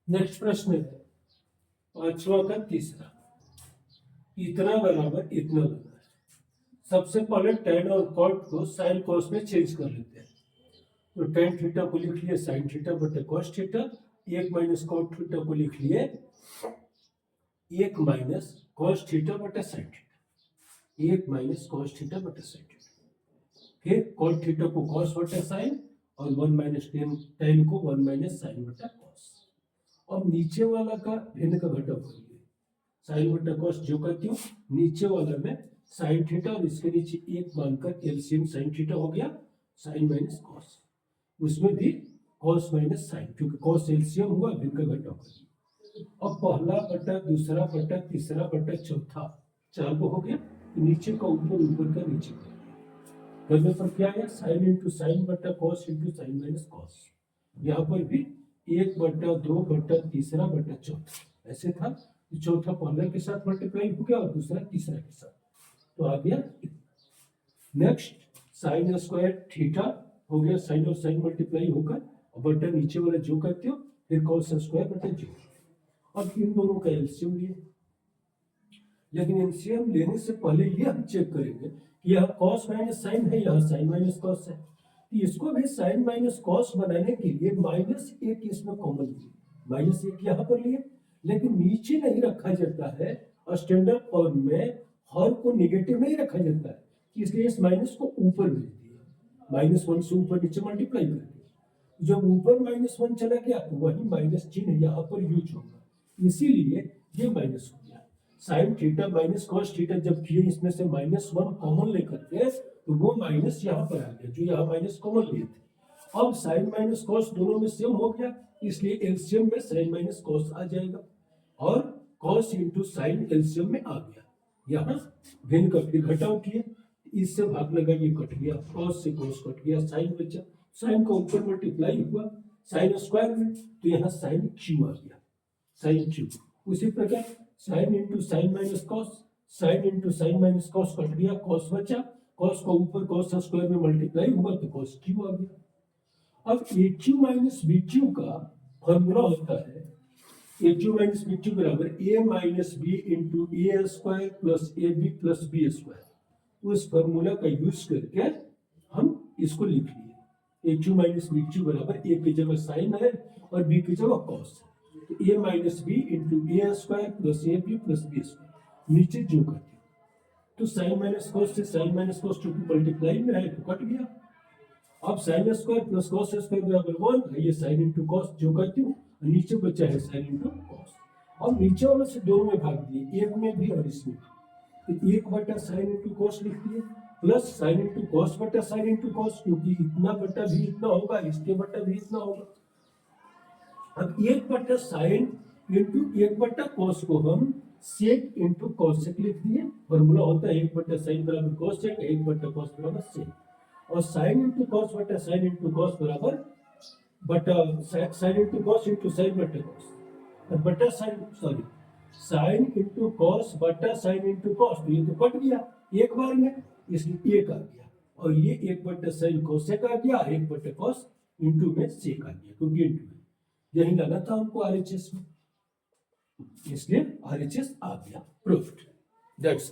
Next प्रश्न है पांचवा का तीसरा, इतना बराबर इतना बना है। सबसे पहले tan और cot को sin cos में चेंज कर लेते हैं। तो tan थीटा को लिख लिए sin थीटा बटे cos थीटा, एक माइनस cot थीटा को लिख लिए एक माइनस cos थीटा बटे sin थीटा, एक माइनस cos थीटा बटे sin थीटा। फिर cot थीटा को cos बटे sin और वन माइनस tan को वन माइनस sin बटे cos। अब नीचे वाला का भिन्न का घटक हो गया साइन बटा कॉस, जो करती हूँ नीचे वाला में साइन थीटा और इसके नीचे एक मानकर एलसीएम साइन थीटा हो गया साइन माइनस कॉस, उसमें भी कॉस माइनस साइन, क्योंकि कॉस एलसीएम हुआ भिन्न का घटक हो। अब पहला बटा दूसरा बटा तीसरा बटा चौथा चार को हो गया, तो नीचे का ऊपर ऊपर का नीचे का करने पर क्या आया साइन इंटू साइन बटा cos into sine minus cos. यहाँ पर भी एक बटा दो बटा तीसरा बटा चौथा ऐसे था, चौथा पहले के साथ मल्टीप्लाई हो गया और दूसरा तीसरा के साथ, तो आ गया। नेक्स्ट साइन स्क्वायर थीटा हो गया, साइन और साइन मल्टीप्लाई होकर बटा नीचे वाला जो करते हो, फिर कॉस स्क्वायर बटा जो। अब इन दोनों का एलसीएम लिए, लेकिन एलसीएम लेने से पहले ये हम चेक करेंगे कि यह कॉस माइनस साइन है, यहाँ साइन माइनस कॉस है, तो इसको भी साइन माइनस कॉस बनाने के लिए माइनस एक इसमें कॉमन लिए, माइनस एक यहाँ पर लिए, लेकिन नीचे नहीं रखा जाता है। स्टैंडर्ड फॉर्म में हर को नेगेटिव नहीं रखा जाता है, इसलिए इस माइनस को ऊपर भेज दिया, माइनस वन से ऊपर नीचे मल्टीप्लाई कर दिया। जब ऊपर माइनस वन चला गया तो वही माइनस चिन्ह यहाँ पर यूज होगा, इसीलिए ये माइनस हो गया। Sine theta minus cos theta जब किए, इसमें से माइनस वन कॉमन लेकर के, तो वो माइनस यहाँ पर आ गया, जो यहाँ माइनस कॉमन लिए थे। अब साइन माइनस कॉस दोनों में सेम हो गया, इसलिए एलसीएम में साइन माइनस कॉस आ जाएगा और कॉस इंटू साइन एलसीएम में आ गया। यहाँ भिन्न का फिर घटाव किए, इससे भाग लगा, ये कट गया, कॉस से कॉस कट गया, साइन बचा, साइन का ऊपर मल्टीप्लाई हुआ साइन स्क्वायर में, तो यहाँ साइन क्यू आ गया, साइन क्यू। उसी प्रकार sine into sine minus cos, sine into sine minus cos कट गया, कॉस बचा, कॉस का ऊपर कॉस स्क्वायर में मल्टीप्लाई हुआ तो कॉस क्यू आ गया। अब A Q minus B Q का फॉर्मूला होता है A Q minus B Q बराबर A minus B into A square plus A B plus B square. उस फॉर्मूला का यूज करके हम इसको लिख लिए, A Q minus B Q बराबर ए की जगह साइन है और बी की जगह कॉस है, तो A minus B into A square plus A B plus B square, नीचे जो करते तो साइन माइनस कॉस से sine minus cos to multiply में है तो कट गया। अब sine square plus cos square बराबर वन है, ये साइन इंटू कॉस जो करती हूँ, नीचे बचा है साइन इंटू कॉस। अब नीचे वाले से दोनों में भाग दिए, एक में भी और इसमें, तो एक बटा साइन इंटू कॉस लिख दिए प्लस साइन इंटू कॉस बटा साइन इंटू कॉस, क्योंकि इतना बटा भी इतना होगा, इसके बटा भी इतना होगा। अब एक बटा साइन इंटू एक बटा कॉस को हम सेक इंटू कॉसेक लिख दिए, फॉर्मूला होता है एक बटा साइन बराबर कॉसेक, एक बटा कॉस बराबर सेक, और साइन इंटू कॉस बटा साइन इंटू कॉस बराबर बटा sine into cos into sine बटा कॉस, और बटा साइन साइन इंटू कॉस बटा साइन इंटू कॉस, तो ये तो कट गया एक बार में, इसलिए एक आ गया, और ये एक बटा साइन कोसेक आ गया, एक बटा कॉस इंटू में सेक आ गया, क्योंकि इंटू में यही लगा था हमको आरएचएस में, इसलिए आरएचएस आ गया, प्रूफ्ड, दैट्स